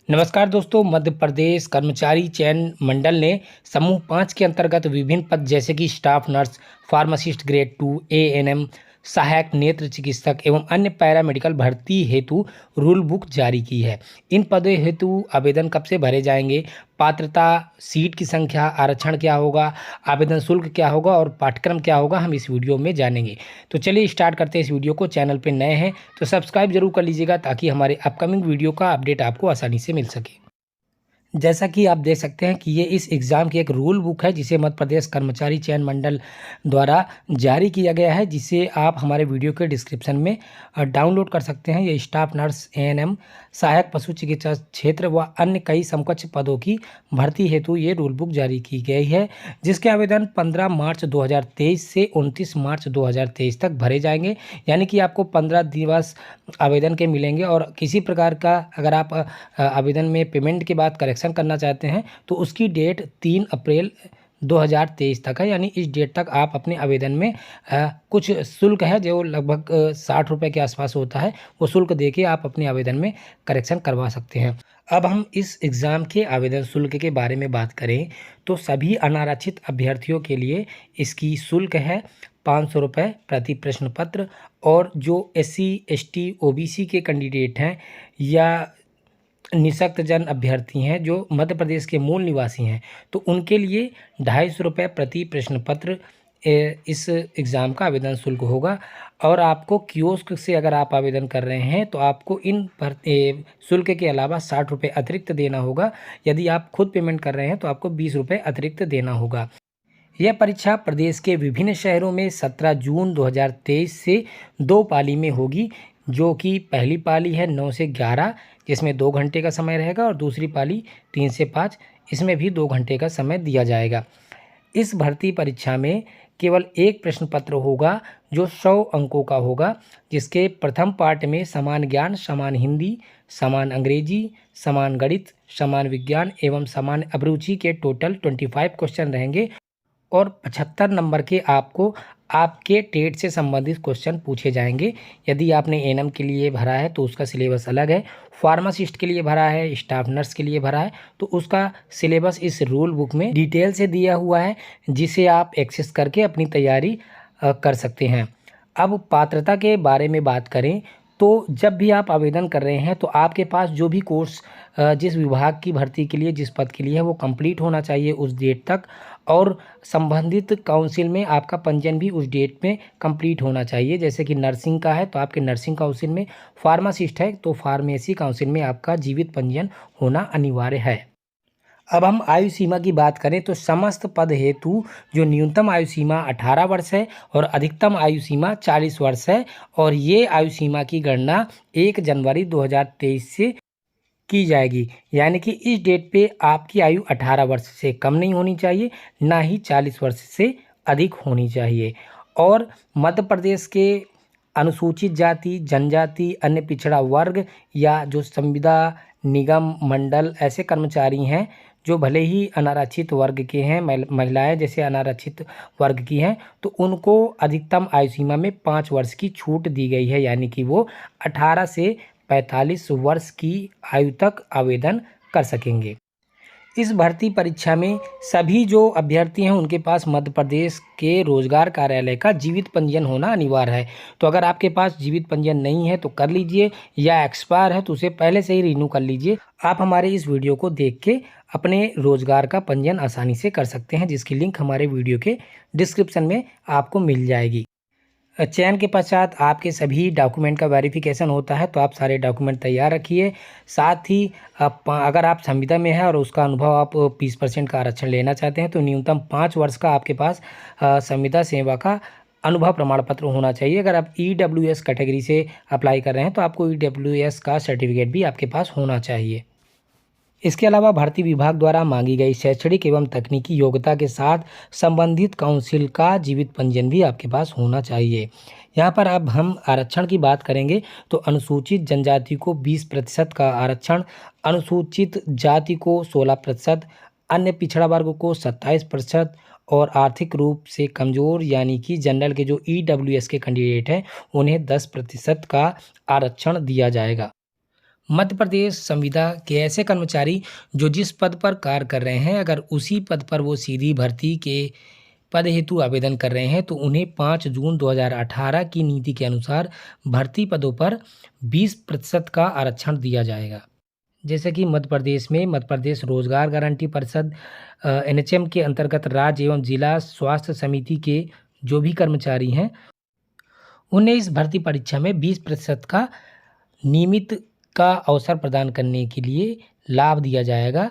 नमस्कार दोस्तों, मध्य प्रदेश कर्मचारी चयन मंडल ने समूह 5 के अंतर्गत विभिन्न पद जैसे कि staff nurse, pharmacist grade 2, ANM, सहायक नेत्र चिकित्सक एवं अन्य पैरामेडिकल भर्ती हेतु रूल बुक जारी की है। इन पदों हेतु आवेदन कब से भरे जाएंगे, पात्रता, सीट की संख्या, आरक्षण क्या होगा, आवेदन शुल्क क्या होगा और पाठ्यक्रम क्या होगा, हम इस वीडियो में जानेंगे। तो चलिए स्टार्ट करते हैं इस वीडियो को। चैनल पे नए हैं तो सब्सक्राइब जरूर कर लीजिएगा ताकि हमारे अपकमिंग वीडियो का अपडेट आपको आसानी से मिल सके। जैसा कि आप देख सकते हैं कि ये इस एग्ज़ाम की एक रूल बुक है जिसे मध्य प्रदेश कर्मचारी चयन मंडल द्वारा जारी किया गया है, जिसे आप हमारे वीडियो के डिस्क्रिप्शन में डाउनलोड कर सकते हैं। ये स्टाफ नर्स, एएनएम, सहायक पशु चिकित्सा क्षेत्र व अन्य कई समकक्ष पदों की भर्ती हेतु ये रूल बुक जारी की गई है, जिसके आवेदन 15 मार्च 2023 से 29 मार्च 2023 तक भरे जाएंगे। यानी कि आपको 15 दिवस आवेदन के मिलेंगे और किसी प्रकार का अगर आप आवेदन में पेमेंट के बाद करेक्शन करना चाहते हैं तो उसकी डेट 3 अप्रैल 2023 तक है। यानी इस डेट तक आप अपने आवेदन में कुछ शुल्क है जो लगभग 60 रुपये के आसपास होता है, वो शुल्क देके आप अपने आवेदन में करेक्शन करवा सकते हैं। अब हम इस एग्ज़ाम के आवेदन शुल्क के बारे में बात करें तो सभी अनारक्षित अभ्यर्थियों के लिए इसकी शुल्क है 500 रुपये प्रति प्रश्न पत्र, और जो SC ST OBC के कैंडिडेट हैं या निःशक्त जन अभ्यर्थी हैं जो मध्य प्रदेश के मूल निवासी हैं तो उनके लिए 250 रुपये प्रति प्रश्न पत्र इस एग्ज़ाम का आवेदन शुल्क होगा। और आपको कियोस्क से अगर आप आवेदन कर रहे हैं तो आपको इन शुल्क के अलावा 60 रुपये अतिरिक्त देना होगा। यदि आप खुद पेमेंट कर रहे हैं तो आपको 20 रुपये अतिरिक्त देना होगा। यह परीक्षा प्रदेश के विभिन्न शहरों में 17 जून 2023 से 2 पाली में होगी, जो कि पहली पाली है 9 से 11 जिसमें 2 घंटे का समय रहेगा, और दूसरी पाली 3 से 5 इसमें भी 2 घंटे का समय दिया जाएगा। इस भर्ती परीक्षा में केवल एक प्रश्न पत्र होगा जो 100 अंकों का होगा, जिसके प्रथम पार्ट में समान ज्ञान, समान हिंदी, समान अंग्रेजी, समान गणित, समान विज्ञान एवं समान अभिरुचि के टोटल 25 क्वेश्चन रहेंगे और 75 नंबर के आपको आपके टेट से संबंधित क्वेश्चन पूछे जाएंगे। यदि आपने एएनएम के लिए भरा है तो उसका सिलेबस अलग है, फार्मासिस्ट के लिए भरा है, स्टाफ नर्स के लिए भरा है तो उसका सिलेबस इस रूल बुक में डिटेल से दिया हुआ है, जिसे आप एक्सेस करके अपनी तैयारी कर सकते हैं। अब पात्रता के बारे में बात करें तो जब भी आप आवेदन कर रहे हैं तो आपके पास जो भी कोर्स जिस विभाग की भर्ती के लिए, जिस पद के लिए है, वो कंप्लीट होना चाहिए उस डेट तक, और संबंधित काउंसिल में आपका पंजीयन भी उस डेट में कंप्लीट होना चाहिए। जैसे कि नर्सिंग का है तो आपके नर्सिंग काउंसिल में, फार्मासिस्ट है तो फार्मेसी काउंसिल में आपका जीवित पंजीयन होना अनिवार्य है। अब हम आयु सीमा की बात करें तो समस्त पद हेतु जो न्यूनतम आयु सीमा 18 वर्ष है और अधिकतम आयु सीमा 40 वर्ष है, और ये आयु सीमा की गणना 1 जनवरी 2023 से की जाएगी। यानी कि इस डेट पे आपकी आयु 18 वर्ष से कम नहीं होनी चाहिए, ना ही 40 वर्ष से अधिक होनी चाहिए। और मध्य प्रदेश के अनुसूचित जाति, जनजाति, अन्य पिछड़ा वर्ग या जो संविदा निगम मंडल ऐसे कर्मचारी हैं जो भले ही अनारक्षित वर्ग के हैं, महिलाएं जैसे अनारक्षित वर्ग की हैं, तो उनको अधिकतम आयु सीमा में 5 वर्ष की छूट दी गई है। यानी कि वो 18 से 45 वर्ष की आयु तक आवेदन कर सकेंगे। इस भर्ती परीक्षा में सभी जो अभ्यर्थी हैं उनके पास मध्य प्रदेश के रोजगार कार्यालय का जीवित पंजीयन होना अनिवार्य है। तो अगर आपके पास जीवित पंजीयन नहीं है तो कर लीजिए, या एक्सपायर है तो उसे पहले से ही रिन्यू कर लीजिए। आप हमारे इस वीडियो को देख के अपने रोजगार का पंजीयन आसानी से कर सकते हैं, जिसकी लिंक हमारे वीडियो के डिस्क्रिप्शन में आपको मिल जाएगी। चयन के पश्चात आपके सभी डॉक्यूमेंट का वेरिफिकेशन होता है, तो आप सारे डॉक्यूमेंट तैयार रखिए। साथ ही अगर आप संविदा में हैं और उसका अनुभव आप 20% का आरक्षण लेना चाहते हैं तो न्यूनतम 5 वर्ष का आपके पास संविदा सेवा का अनुभव प्रमाण पत्र होना चाहिए। अगर आप EWS कैटेगरी से अप्लाई कर रहे हैं तो आपको EWS का सर्टिफिकेट भी आपके पास होना चाहिए। इसके अलावा भर्ती विभाग द्वारा मांगी गई शैक्षणिक एवं तकनीकी योग्यता के साथ संबंधित काउंसिल का जीवित पंजीयन भी आपके पास होना चाहिए। यहाँ पर अब हम आरक्षण की बात करेंगे तो अनुसूचित जनजाति को 20% का आरक्षण, अनुसूचित जाति को 16%, अन्य पिछड़ा वर्ग को 27% और आर्थिक रूप से कमज़ोर यानी कि जनरल के जो EWS के कैंडिडेट हैं उन्हें 10% का आरक्षण दिया जाएगा। मध्य प्रदेश संविदा के ऐसे कर्मचारी जो जिस पद पर कार्य कर रहे हैं, अगर उसी पद पर वो सीधी भर्ती के पद हेतु आवेदन कर रहे हैं तो उन्हें 5 जून 2018 की नीति के अनुसार भर्ती पदों पर 20% का आरक्षण दिया जाएगा। जैसे कि मध्य प्रदेश में मध्य प्रदेश रोजगार गारंटी परिषद एनएचएम के अंतर्गत राज्य एवं जिला स्वास्थ्य समिति के जो भी कर्मचारी हैं, उन्हें इस भर्ती परीक्षा में 20% का नियमित का अवसर प्रदान करने के लिए लाभ दिया जाएगा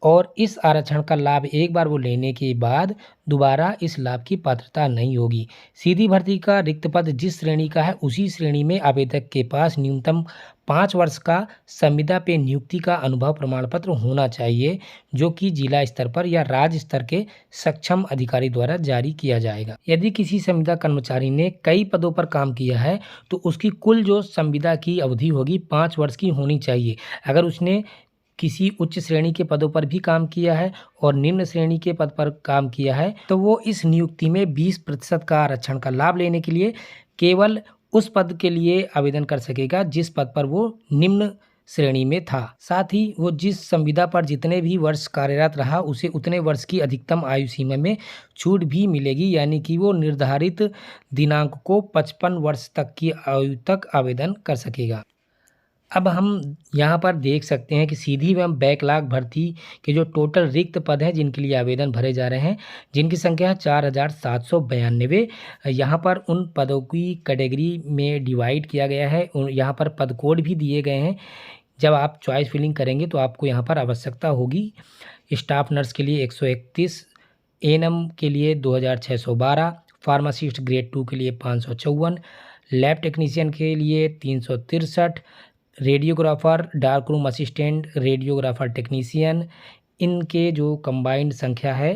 और इस आरक्षण का लाभ एक बार वो लेने के बाद दोबारा इस लाभ की पात्रता नहीं होगी। सीधी भर्ती का रिक्त पद जिस श्रेणी का है उसी श्रेणी में आवेदक के पास न्यूनतम 5 वर्ष का संविदा पे नियुक्ति का अनुभव प्रमाण पत्र होना चाहिए, जो कि जिला स्तर पर या राज्य स्तर के सक्षम अधिकारी द्वारा जारी किया जाएगा। यदि किसी संविदा कर्मचारी ने कई पदों पर काम किया है तो उसकी कुल जो संविदा की अवधि होगी 5 वर्ष की होनी चाहिए। अगर उसने किसी उच्च श्रेणी के पदों पर भी काम किया है और निम्न श्रेणी के पद पर काम किया है तो वो इस नियुक्ति में 20% का आरक्षण का लाभ लेने के लिए केवल उस पद के लिए आवेदन कर सकेगा जिस पद पर वो निम्न श्रेणी में था। साथ ही वो जिस संविदा पर जितने भी वर्ष कार्यरत रहा उसे उतने वर्ष की अधिकतम आयु सीमा में छूट भी मिलेगी, यानी कि वो निर्धारित दिनांक को 55 वर्ष तक की आयु तक आवेदन कर सकेगा। अब हम यहाँ पर देख सकते हैं कि सीधी एवं बैकलॉग भर्ती के जो टोटल रिक्त पद हैं जिनके लिए आवेदन भरे जा रहे हैं, जिनकी संख्या है 4792। यहाँ पर उन पदों की कैटेगरी में डिवाइड किया गया है। यहाँ पर पद कोड भी दिए गए हैं। जब आप चॉइस फिलिंग करेंगे तो आपको यहाँ पर आवश्यकता होगी। स्टाफ नर्स के लिए 131, एएनएम के लिए 2612, फार्मासिस्ट ग्रेड 2 के लिए 554, लैब टेक्नीशियन के लिए 363, radiographer, dark room assistant, radiographer technician, इनके जो कंबाइंड संख्या है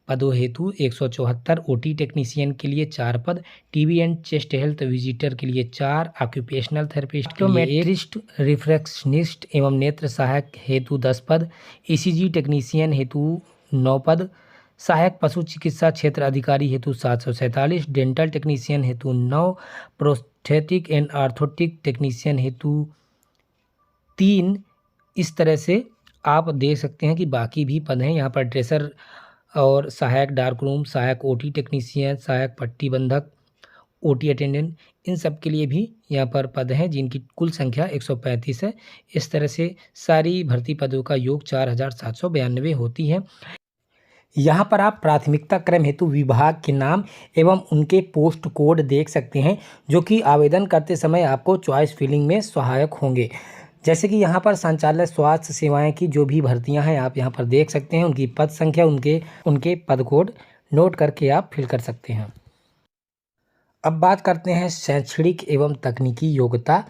पदों हेतु 174, ओटी टेक्नीशियन के लिए 4 पद, TB and chest health visitor के लिए 4, ऑक्यूपेशनल थेरेपिस्ट के लिए 1, रिफ्लेक्शनिस्ट एवं नेत्र सहायक हेतु 10 पद, ईसीजी टेक्नीशियन हेतु 9 पद, सहायक पशु चिकित्सा क्षेत्र अधिकारी हेतु 747, डेंटल टेक्नीशियन हेतु 9, प्रोस्थेटिक एंड आर्थोटिक टेक्नीशियन हेतु 3। इस तरह से आप देख सकते हैं कि बाकी भी पद हैं। यहाँ पर ड्रेसर और सहायक डार्क रूम, सहायक ओटी टेक्नीशियन, सहायक पट्टी बंधक, ओटी अटेंडेंट, इन सब के लिए भी यहाँ पर पद हैं जिनकी कुल संख्या 135 है। इस तरह से सारी भर्ती पदों का योग 4792 होती है। यहाँ पर आप प्राथमिकता क्रम हेतु विभाग के नाम एवं उनके पोस्ट कोड देख सकते हैं, जो कि आवेदन करते समय आपको चॉइस फिलिंग में सहायक होंगे। जैसे कि यहाँ पर संचालय स्वास्थ्य सेवाएं की जो भी भर्तियां हैं आप यहाँ पर देख सकते हैं, उनकी पद संख्या, उनके पद कोड नोट करके आप फिल कर सकते हैं। अब बात करते हैं शैक्षणिक एवं तकनीकी योग्यता।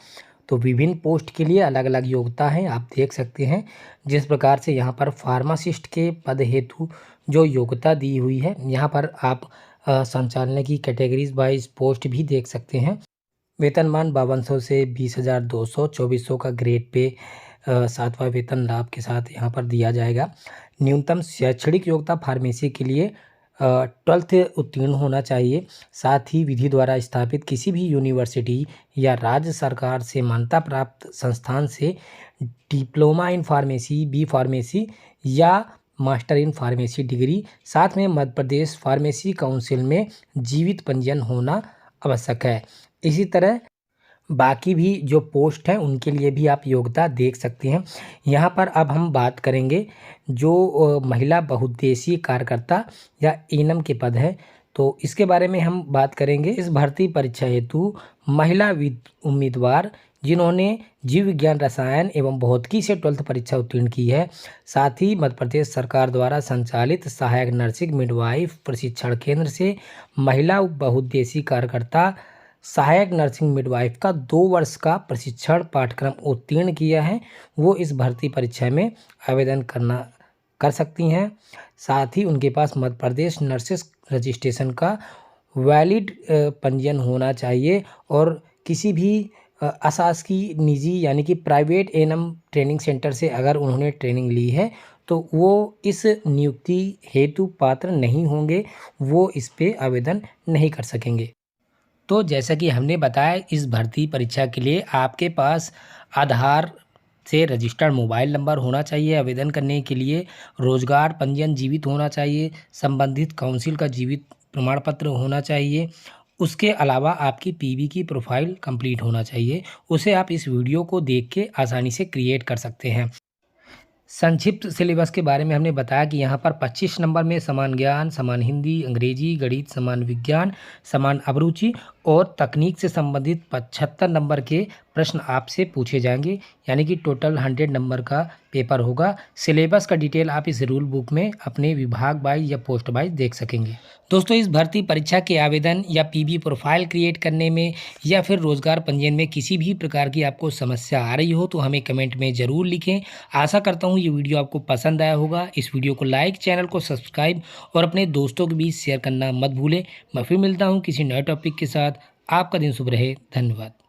तो विभिन्न पोस्ट के लिए अलग अलग योग्यता है, आप देख सकते हैं। जिस प्रकार से यहाँ पर फार्मासिस्ट के पद हेतु जो योग्यता दी हुई है, यहाँ पर आप संचालय की कैटेगरीज वाइज पोस्ट भी देख सकते हैं। वेतनमान 5200 से 20,200, 2400 का ग्रेड पे 7वां वेतन लाभ के साथ यहाँ पर दिया जाएगा। न्यूनतम शैक्षणिक योग्यता फार्मेसी के लिए 12th उत्तीर्ण होना चाहिए। साथ ही विधि द्वारा स्थापित किसी भी यूनिवर्सिटी या राज्य सरकार से मान्यता प्राप्त संस्थान से diploma in pharmacy, B pharmacy या मास्टर इन फार्मेसी डिग्री, साथ में मध्य प्रदेश फार्मेसी काउंसिल में जीवित पंजीयन होना आवश्यक है। इसी तरह बाकी भी जो पोस्ट हैं उनके लिए भी आप योग्यता देख सकते हैं। यहाँ पर अब हम बात करेंगे जो महिला बहुउद्देशीय कार्यकर्ता या एएनएम के पद है, तो इसके बारे में हम बात करेंगे। इस भर्ती परीक्षा हेतु महिला उम्मीदवार जिन्होंने जीव विज्ञान, रसायन एवं भौतिकी से 12th परीक्षा उत्तीर्ण की है, साथ ही मध्य प्रदेश सरकार द्वारा संचालित सहायक नर्सिंग मिडवाइफ प्रशिक्षण केंद्र से महिला बहुउद्देशीय कार्यकर्ता सहायक नर्सिंग मिडवाइफ का 2 वर्ष का प्रशिक्षण पाठ्यक्रम उत्तीर्ण किया है, वो इस भर्ती परीक्षा में आवेदन कर सकती हैं। साथ ही उनके पास मध्य प्रदेश नर्सेस रजिस्ट्रेशन का वैलिड पंजीयन होना चाहिए और किसी भी अशासकीय निजी यानी कि प्राइवेट एएनएम ट्रेनिंग सेंटर से अगर उन्होंने ट्रेनिंग ली है तो वो इस नियुक्ति हेतु पात्र नहीं होंगे, वो इस पे आवेदन नहीं कर सकेंगे। तो जैसा कि हमने बताया, इस भर्ती परीक्षा के लिए आपके पास आधार से रजिस्टर्ड मोबाइल नंबर होना चाहिए। आवेदन करने के लिए रोजगार पंजीयन जीवित होना चाहिए। संबंधित काउंसिल का जीवित प्रमाण पत्र होना चाहिए। उसके अलावा आपकी पीवी की प्रोफाइल कंप्लीट होना चाहिए। उसे आप इस वीडियो को देख के आसानी से क्रिएट कर सकते हैं। संक्षिप्त सिलेबस के बारे में हमने बताया कि यहाँ पर 25 नंबर में समान ज्ञान, समान हिंदी, अंग्रेजी, गणित, समान विज्ञान, समान अभिरुचि और तकनीक से संबंधित 75 नंबर के प्रश्न आपसे पूछे जाएंगे, यानी कि टोटल 100 नंबर का पेपर होगा। सिलेबस का डिटेल आप इस रूल बुक में अपने विभाग वाइज या पोस्ट वाइज देख सकेंगे। दोस्तों, इस भर्ती परीक्षा के आवेदन या पीवी प्रोफाइल क्रिएट करने में या फिर रोजगार पंजीयन में किसी भी प्रकार की आपको समस्या आ रही हो तो हमें कमेंट में ज़रूर लिखें। आशा करता हूँ ये वीडियो आपको पसंद आया होगा। इस वीडियो को लाइक, चैनल को सब्सक्राइब और अपने दोस्तों के बीच शेयर करना मत भूलें। मैं फिर मिलता हूँ किसी नए टॉपिक के साथ। आपका दिन शुभ रहे। धन्यवाद।